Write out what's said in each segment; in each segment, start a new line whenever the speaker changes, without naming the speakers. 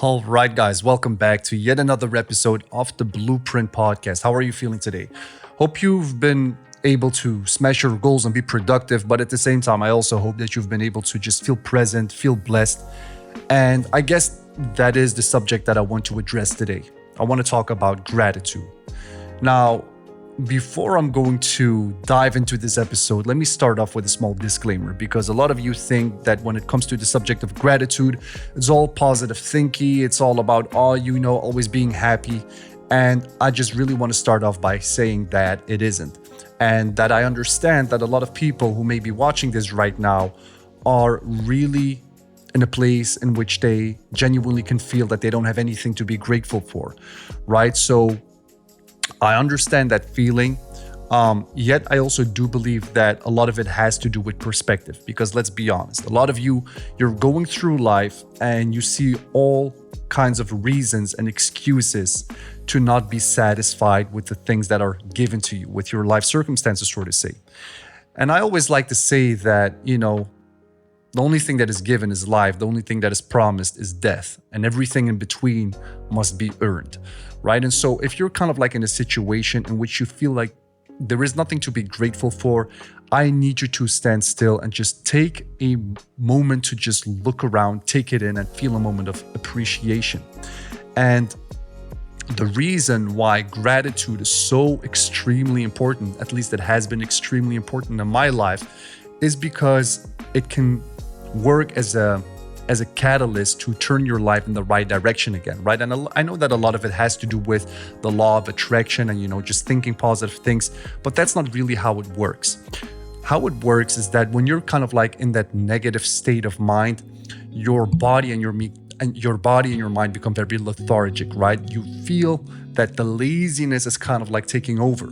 All right, guys, welcome back to yet another episode of the Blueprint Podcast. How are you feeling today? Hope you've been able to smash your goals and be productive, but at the same time, I also hope that you've been able to just feel present, feel blessed. And I guess that is the subject that I want to address today. I want to talk about gratitude. Now, before I'm going to dive into this episode, let me start off with a small disclaimer because a lot of you think that when it comes to the subject of gratitude, it's all positive thinking, it's all about, always being happy. And I just really want to start off by saying that it isn't. And that I understand that a lot of people who may be watching this right now are really in a place in which they genuinely can feel that they don't have anything to be grateful for, right? So I understand that feeling, yet I also do believe that a lot of it has to do with perspective, because let's be honest, a lot of you're going through life and you see all kinds of reasons and excuses to not be satisfied with the things that are given to you, with your life circumstances, so to say. And I always like to say that, the only thing that is given is life. The only thing that is promised is death. And everything in between must be earned, right? And so if you're kind of like in a situation in which you feel like there is nothing to be grateful for, I need you to stand still and just take a moment to just look around, take it in, and feel a moment of appreciation. And the reason why gratitude is so extremely important, at least it has been extremely important in my life, is because it can work as a catalyst to turn your life in the right direction again, right? And I know that a lot of it has to do with the law of attraction and, just thinking positive things, but that's not really how it works. How it works is that when you're kind of like in that negative state of mind, your body and your mind become very lethargic, right? You feel that the laziness is kind of like taking over.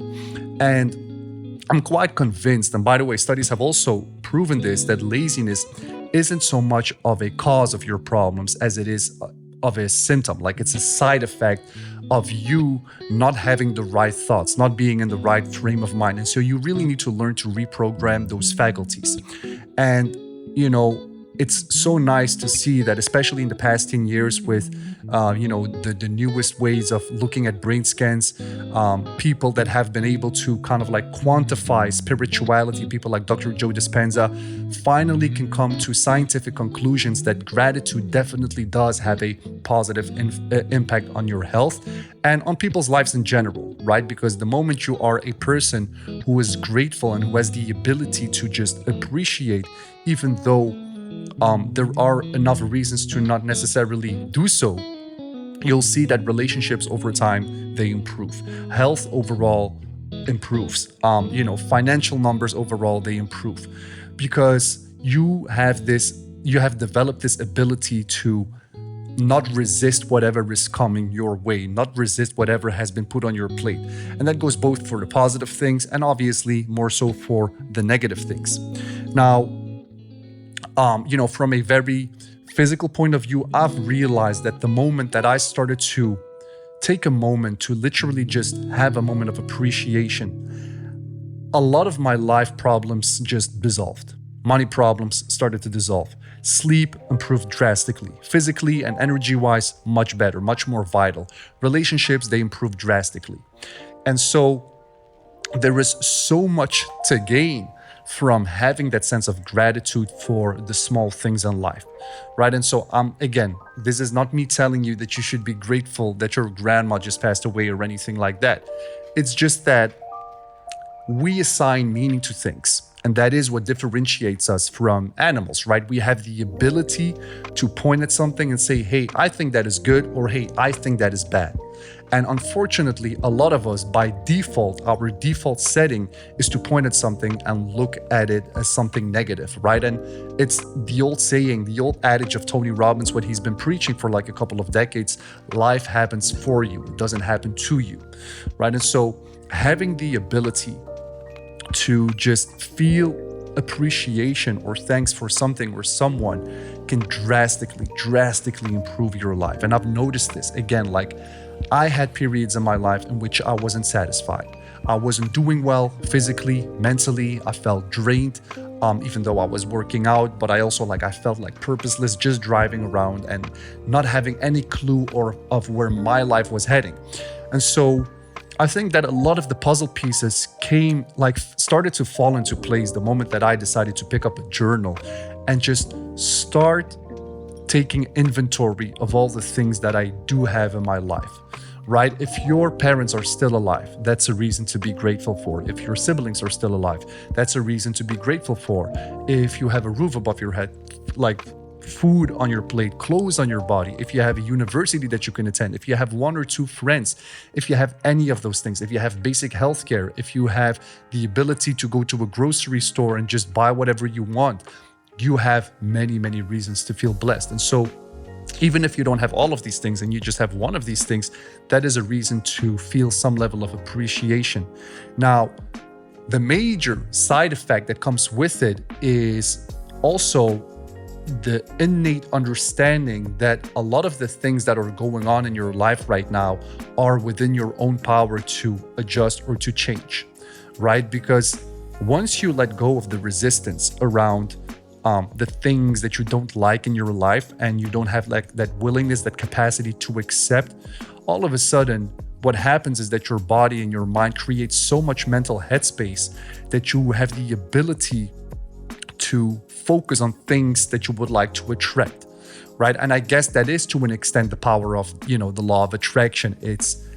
And I'm quite convinced, and by the way, studies have also proven this, that laziness isn't so much of a cause of your problems as it is of a symptom. Like it's a side effect of you not having the right thoughts, not being in the right frame of mind. And so you really need to learn to reprogram those faculties. And, it's so nice to see that, especially in the past 10 years with, the newest ways of looking at brain scans, people that have been able to kind of like quantify spirituality, people like Dr. Joe Dispenza, finally can come to scientific conclusions that gratitude definitely does have a positive impact on your health and on people's lives in general, right? Because the moment you are a person who is grateful and who has the ability to just appreciate, even though there are enough reasons to not necessarily do so, you'll see that relationships over time, they improve. Health overall improves. Financial numbers overall, they improve. Because you have developed this ability to not resist whatever is coming your way, not resist whatever has been put on your plate. And that goes both for the positive things and obviously more so for the negative things. Now, from a very physical point of view, I've realized that the moment that I started to take a moment to literally just have a moment of appreciation, a lot of my life problems just dissolved. Money problems started to dissolve. Sleep improved drastically. Physically and energy-wise, much better, much more vital. Relationships, they improved drastically. And so there is so much to gain from having that sense of gratitude for the small things in life, right? And so, again, this is not me telling you that you should be grateful that your grandma just passed away or anything like that. It's just that we assign meaning to things. And that is what differentiates us from animals, right? We have the ability to point at something and say, hey, I think that is good, or hey, I think that is bad. And unfortunately, a lot of us, by default, our default setting is to point at something and look at it as something negative, right? And it's the old saying, the old adage of Tony Robbins, what he's been preaching for like a couple of decades: life happens for you, it doesn't happen to you, right? And so having the ability to just feel appreciation or thanks for something or someone can drastically improve your life. And I've noticed this again, like I had periods in my life in which I wasn't satisfied. I wasn't doing well physically, mentally. I felt drained. even though I was working out, but I also like I felt like purposeless just driving around and not having any clue or of where my life was heading. And so I think that a lot of the puzzle pieces came like started to fall into place the moment that I decided to pick up a journal and just start taking inventory of all the things that I do have in my life. Right? If your parents are still alive, that's a reason to be grateful for. If your siblings are still alive, that's a reason to be grateful for. If you have a roof above your head, like food on your plate, clothes on your body, if you have a university that you can attend, if you have one or two friends, if you have any of those things, if you have basic healthcare, if you have the ability to go to a grocery store and just buy whatever you want, you have many, many reasons to feel blessed. And so even if you don't have all of these things and you just have one of these things, that is a reason to feel some level of appreciation. Now, the major side effect that comes with it is also the innate understanding that a lot of the things that are going on in your life right now are within your own power to adjust or to change, right? Because once you let go of the resistance around the things that you don't like in your life and you don't have like that willingness, that capacity to accept, all of a sudden what happens is that your body and your mind creates so much mental headspace that you have the ability to focus on things that you would like to attract, right? And I guess that is to an extent the power of, the law of attraction. It's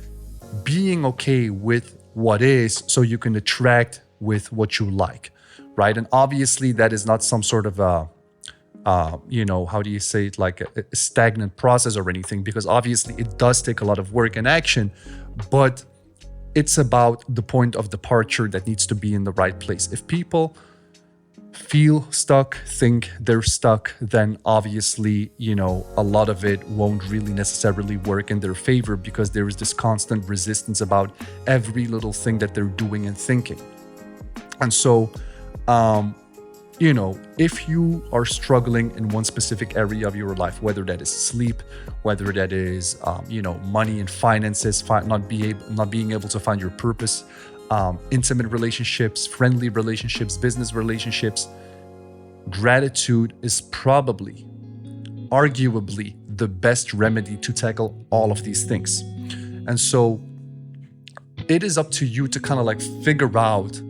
being okay with what is so you can attract with what you like. Right. And obviously that is not some sort of how do you say it, like a stagnant process or anything, because obviously it does take a lot of work and action, but it's about the point of departure that needs to be in the right place. If people feel stuck, think they're stuck, then obviously, a lot of it won't really necessarily work in their favor because there is this constant resistance about every little thing that they're doing and thinking. And so if you are struggling in one specific area of your life, whether that is sleep, whether that is, money and finances, not being able to find your purpose, intimate relationships, friendly relationships, business relationships, gratitude is probably, arguably, the best remedy to tackle all of these things. And so it is up to you to kind of like figure out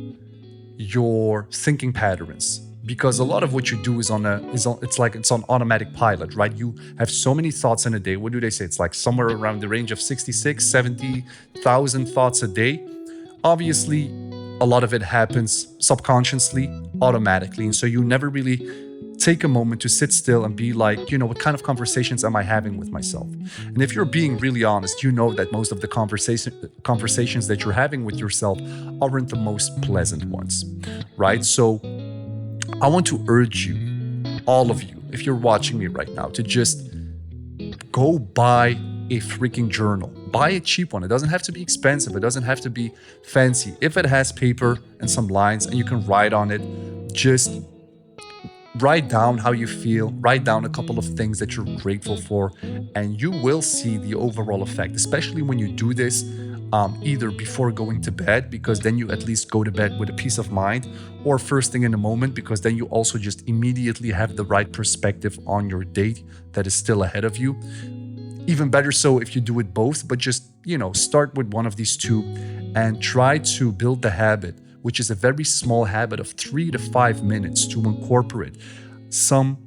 your thinking patterns, because a lot of what you do is on automatic pilot, right? You have so many thoughts in a day. What do they say? It's like somewhere around the range of 66, 70,000 thoughts a day. Obviously, a lot of it happens subconsciously, automatically. And so you never really take a moment to sit still and be like, what kind of conversations am I having with myself? And if you're being really honest, you know that most of the conversations that you're having with yourself aren't the most pleasant ones, right? So I want to urge you, all of you, if you're watching me right now, to just go buy a freaking journal. Buy a cheap one. It doesn't have to be expensive. It doesn't have to be fancy. If it has paper and some lines and you can write on it, just write down how you feel, write down a couple of things that you're grateful for, and you will see the overall effect, especially when you do this either before going to bed, because then you at least go to bed with a peace of mind, or first thing in the moment, because then you also just immediately have the right perspective on your day that is still ahead of you. Even better so if you do it both, but just, start with one of these two and try to build the habit, which is a very small habit of 3 to 5 minutes, to incorporate some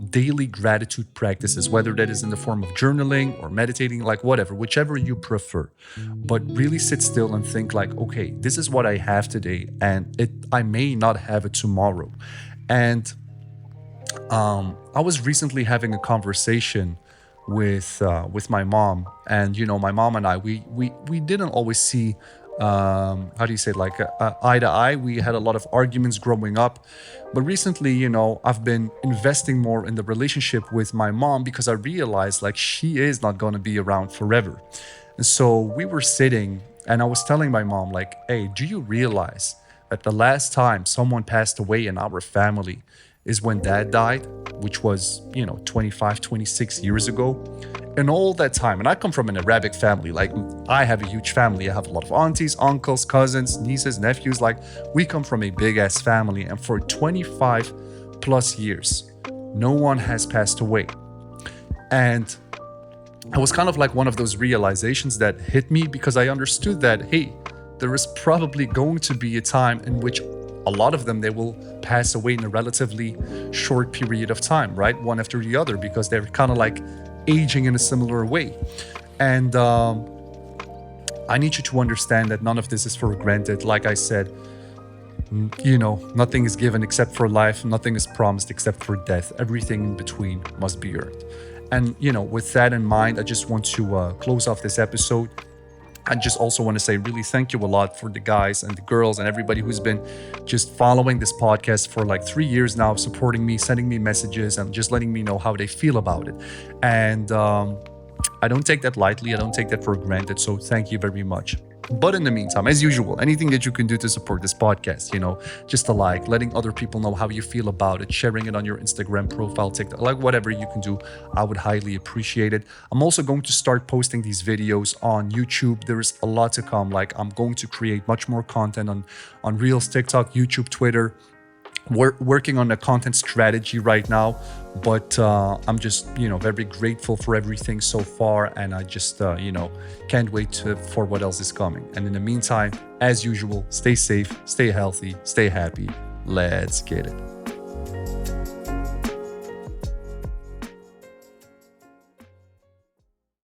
daily gratitude practices, whether that is in the form of journaling or meditating, like whatever, whichever you prefer. But really sit still and think like, okay, this is what I have today, and I may not have it tomorrow. And I was recently having a conversation with my mom, and my mom and I, we didn't always see how do you say it, like eye to eye. We had a lot of arguments growing up, but recently, I've been investing more in the relationship with my mom because I realized like she is not going to be around forever. And so we were sitting and I was telling my mom like, hey, do you realize that the last time someone passed away in our family is when dad died, which was, 25, 26 years ago. in all that time, and I come from an Arabic family, like I have a huge family. I have a lot of aunties, uncles, cousins, nieces, nephews. Like we come from a big ass family. And for 25 plus years, no one has passed away. And it was kind of like one of those realizations that hit me, because I understood that, hey, there is probably going to be a time in which a lot of them, they will pass away in a relatively short period of time, right? One after the other, because they're kind of like aging in a similar way. And I need you to understand that none of this is for granted. Like I said, nothing is given except for life. Nothing is promised except for death. Everything in between must be earned. And, with that in mind, I just want to close off this episode. I just also want to say really thank you a lot for the guys and the girls and everybody who's been just following this podcast for like 3 years now, supporting me, sending me messages, and just letting me know how they feel about it. And I don't take that lightly. I don't take that for granted. So thank you very much. But in the meantime, as usual, anything that you can do to support this podcast, just a like, letting other people know how you feel about it, sharing it on your Instagram profile, TikTok, like whatever you can do, I would highly appreciate it. I'm also going to start posting these videos on YouTube. There's a lot to come. Like I'm going to create much more content on Reels, TikTok, YouTube, Twitter. We're working on a content strategy right now, but I'm just, very grateful for everything so far. And I just, can't wait for what else is coming. And in the meantime, as usual, stay safe, stay healthy, stay happy. Let's get it.